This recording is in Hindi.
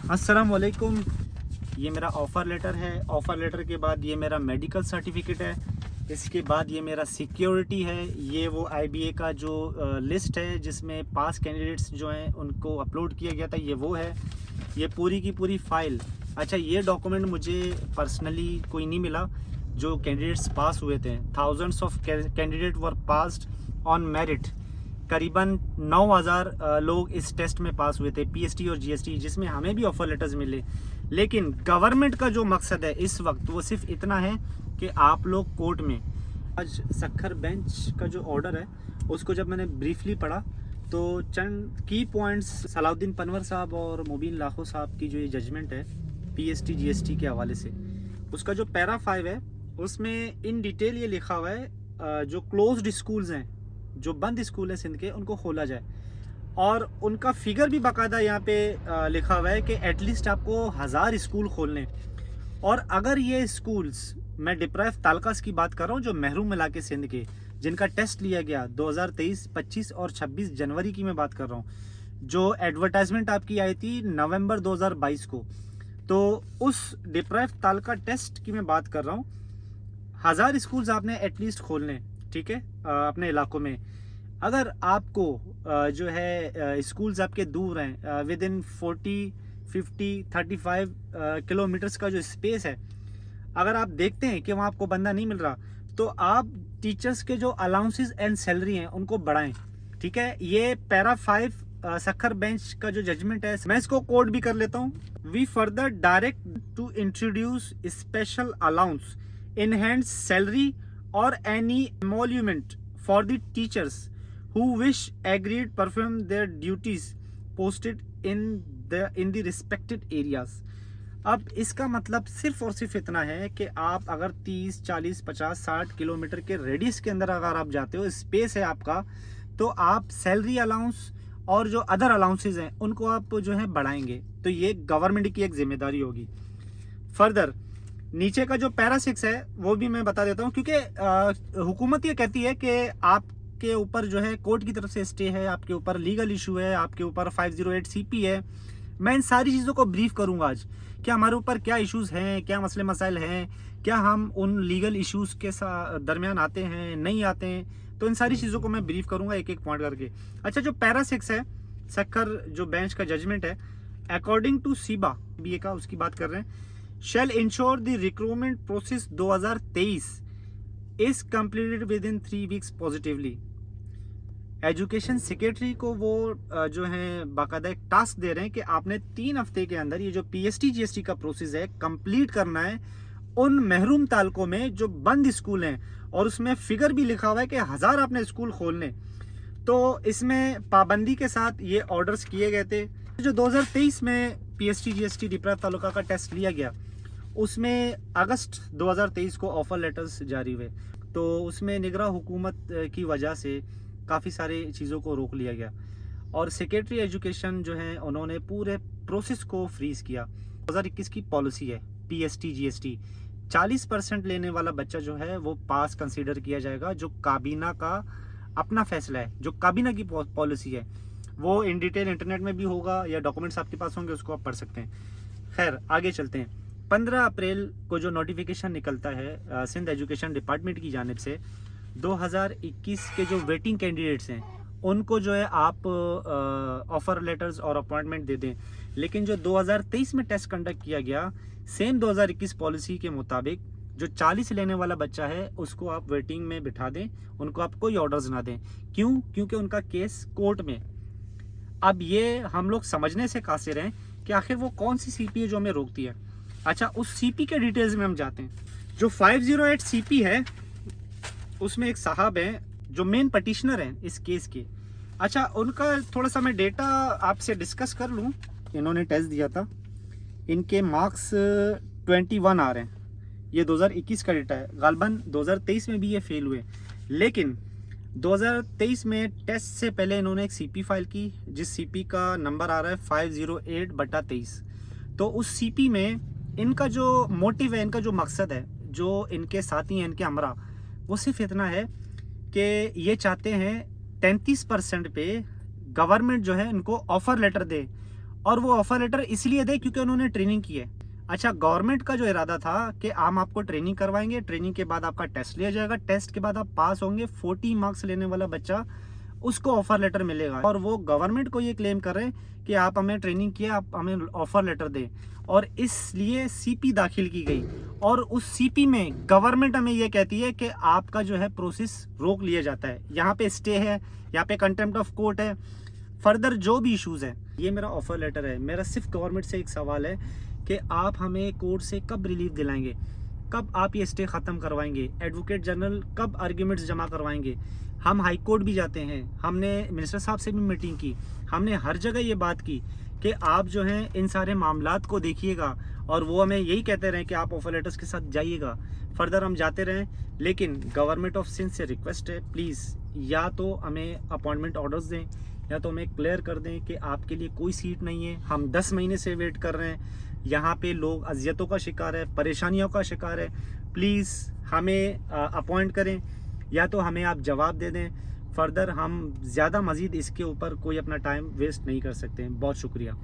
अस्सलाम वालेकुम। ये मेरा ऑफ़र लेटर है। ऑफ़र लेटर के बाद ये मेरा मेडिकल सर्टिफिकेट है। इसके बाद ये मेरा सिक्योरिटी है। ये वो आईबीए का जो लिस्ट है जिसमें पास कैंडिडेट्स जो हैं उनको अपलोड किया गया था, ये वो है। ये पूरी की पूरी फ़ाइल। अच्छा, ये डॉक्यूमेंट मुझे पर्सनली कोई नहीं मिला जो कैंडिडेट्स पास हुए थे। Thousands of candidate were passed on merit. करीबन 9000 लोग इस टेस्ट में पास हुए थे, पीएसटी और जीएसटी, जिसमें हमें भी ऑफ़र लेटर्स मिले। लेकिन गवर्नमेंट का जो मकसद है इस वक्त वो सिर्फ इतना है कि आप लोग कोर्ट में। आज सक्खर बेंच का जो ऑर्डर है उसको जब मैंने ब्रीफली पढ़ा तो चंद की पॉइंट्स सलाउद्दीन पनवर साहब और मुबीन लाखो साहब की जो ये जजमेंट है पीएसटी जीएसटी के हवाले से, उसका जो पैरा 5 है उसमें इन डिटेल ये लिखा हुआ है जो क्लोज्ड स्कूल्स हैं, जो बंद स्कूल है सिंध के, उनको खोला जाए। और उनका फिगर भी बाकायदा यहाँ पे लिखा हुआ है कि एटलीस्ट आपको 1000 स्कूल खोलने। और अगर ये स्कूल्स, मैं डिप्राइव तालकास की बात कर रहा हूँ जो महरूम इलाके सिंध के, जिनका टेस्ट लिया गया 2023, 25 और 26 जनवरी की मैं बात कर रहा हूँ, जो एडवर्टाइजमेंट आपकी आई थी नवंबर 2022 को, तो उस डिप्राइव तालका टेस्ट की मैं बात कर रहा हूँ। 1000 स्कूल्स आपने एटलीस्ट खोलने, ठीक है, अपने इलाकों में। अगर आपको जो है स्कूल्स आपके दूर हैं, विद इन 40, 50, 35 किलोमीटर्स का जो स्पेस है, अगर आप देखते हैं कि वहाँ आपको बंदा नहीं मिल रहा, तो आप टीचर्स के जो अलाउंसेस एंड सैलरी हैं उनको बढ़ाएं, ठीक है। ये पैरा 5 सक्खर बेंच का जो जजमेंट है, मैं इसको कोड भी कर लेता हूँ। We further direct to introduce special allowance, enhanced salary or any emolument for the teachers who wish agreed perform their duties posted in the respected areas। अब इसका मतलब सिर्फ और सिर्फ इतना है कि आप अगर 30, 40, 50, 60 किलोमीटर के रेडियस के अंदर अगर आप जाते हो, स्पेस है आपका, तो आप सैलरी अलाउंस और जो अदर अलाउंसेज हैं उनको आप जो है बढ़ाएंगे। तो ये गवर्नमेंट की एक जिम्मेदारी होगी। फर्दर नीचे का जो पैरा 6 है वो भी मैं बता देता हूँ, क्योंकि हुकूमत ये कहती है कि आपके ऊपर जो है कोर्ट की तरफ से स्टे है, आपके ऊपर लीगल इशू है, आपके ऊपर 508 सीपी है। मैं इन सारी चीज़ों को ब्रीफ करूँगा आज कि हमारे ऊपर क्या इश्यूज हैं, क्या मसले मसाइल हैं, क्या हम उन लीगल इश्यूज़ के दरमियान आते हैं, नहीं आते हैं। तो इन सारी चीज़ों को मैं ब्रीफ करूँगा एक एक पॉइंट करके। अच्छा, जो पैरा 6 है सक्खर जो बेंच का जजमेंट है, अकॉर्डिंग टू सीबा बीए का, उसकी बात कर रहे हैं, shall ensure the recruitment process 2023 is completed within 3 weeks positively। Education secretary को वो जो है बाकायदा एक टास्क दे रहे हैं कि आपने 3 हफ्ते के अंदर ये जो पीएसटी जीएसटी का प्रोसेस है कंप्लीट करना है उन महरूम तालकों में जो बंद स्कूल हैं। और उसमें फिगर भी लिखा हुआ है कि 1000 आपने स्कूल खोलने। तो इसमें पाबंदी के साथ ये ऑर्डर्स किए गए थे। जो 2023 में पीएसटी जीएसटी डिप्राइव तालुका का टेस्ट लिया गया, उसमें अगस्त 2023 को ऑफ़र लेटर्स जारी हुए। तो उसमें निगरान हुकूमत की वजह से काफ़ी सारी चीज़ों को रोक लिया गया और सेक्रेटरी एजुकेशन जो है उन्होंने पूरे प्रोसेस को फ्रीज़ किया। 2021 की पॉलिसी है पीएसटी जीएसटी, 40% लेने वाला बच्चा जो है वो पास कंसीडर किया जाएगा। जो काबीना का अपना फैसला है, जो काबीना की पॉलिसी है, वो इन डिटेल इंटरनेट में भी होगा या डॉक्यूमेंट्स आपके पास होंगे, उसको आप पढ़ सकते हैं। खैर, आगे चलते हैं। 15 अप्रैल को जो नोटिफिकेशन निकलता है सिंध एजुकेशन डिपार्टमेंट की जानिब से, 2021 के जो वेटिंग कैंडिडेट्स हैं उनको जो है आप ऑफ़र लेटर्स और अपॉइंटमेंट दे दें। लेकिन जो 2023 में टेस्ट कंडक्ट किया गया, सेम 2021 पॉलिसी के मुताबिक जो 40 लेने वाला बच्चा है उसको आप वेटिंग में बिठा दें, उनको आप कोई ऑर्डर्स ना दें। क्यों? क्योंकि उनका केस कोर्ट में। अब ये हम लोग समझने से कासिर हैं कि आखिर वो कौन सी सीपी है जो हमें रोकती है। अच्छा, उस सीपी के डिटेल्स में हम जाते हैं। जो 508 सीपी है उसमें एक साहब हैं जो मेन पटिशनर हैं इस केस के। अच्छा, उनका थोड़ा सा मैं डेटा आपसे डिस्कस कर लूँ। इन्होंने टेस्ट दिया था, इनके मार्क्स 21 आ रहे हैं। ये 2021 का डेटा है। गालबन 2023 में भी ये फेल हुए, लेकिन 2023 में टेस्ट से पहले इन्होंने एक सीपी फाइल की जिस सीपी का नंबर आ रहा है 508/23। तो उस सीपी में इनका जो मोटिव है, इनका जो मकसद है, जो इनके साथी हैं, इनके हमरा, वो सिर्फ इतना है कि ये चाहते हैं 33% पे गवर्नमेंट जो है इनको ऑफ़र लेटर दे और वो ऑफर लेटर इसलिए दे क्योंकि उन्होंने ट्रेनिंग की है। अच्छा, गवर्नमेंट का जो इरादा था कि हम आपको ट्रेनिंग करवाएंगे, ट्रेनिंग के बाद आपका टेस्ट लिया जाएगा, टेस्ट के बाद आप पास होंगे, 40 मार्क्स लेने वाला बच्चा उसको ऑफर लेटर मिलेगा। और वो गवर्नमेंट को ये क्लेम कर रहे हैं कि आप हमें ट्रेनिंग किया, आप हमें ऑफर लेटर दें, और इसलिए सीपी दाखिल की गई। और उस सीपी में गवर्नमेंट हमें ये कहती है कि आपका जो है प्रोसेस रोक लिया जाता है, यहाँ पे स्टे है, यहाँ पे कंटेम्प्ट ऑफ कोर्ट है, फर्दर जो भी इश्यूज है। ये मेरा ऑफर लेटर है। मेरा सिर्फ गवर्नमेंट से एक सवाल है कि आप हमें कोर्ट से कब रिलीफ दिलाएंगे, कब आप ये स्टे ख़त्म करवाएंगे, एडवोकेट जनरल कब आर्ग्यूमेंट्स जमा करवाएंगे। हम हाई कोर्ट भी जाते हैं, हमने मिनिस्टर साहब से भी मीटिंग की, हमने हर जगह ये बात की कि आप जो हैं इन सारे मामलात को देखिएगा, और वो हमें यही कहते रहें कि आप ऑफर लेटर्स के साथ जाइएगा। फर्दर हम जाते रहें, लेकिन गवर्नमेंट ऑफ सिंध से रिक्वेस्ट है, प्लीज़ या तो हमें अपॉइंटमेंट ऑर्डर्स दें, या तो हमें क्लियर कर दें कि आपके लिए कोई सीट नहीं है। हम 10 महीने से वेट कर रहे हैं, यहाँ पे लोग अजियतों का शिकार है, परेशानियों का शिकार है। प्लीज़ हमें अपॉइंट करें, या तो हमें आप जवाब दे दें। फर्दर हम ज़्यादा मज़ीद इसके ऊपर कोई अपना टाइम वेस्ट नहीं कर सकते हैं। बहुत शुक्रिया।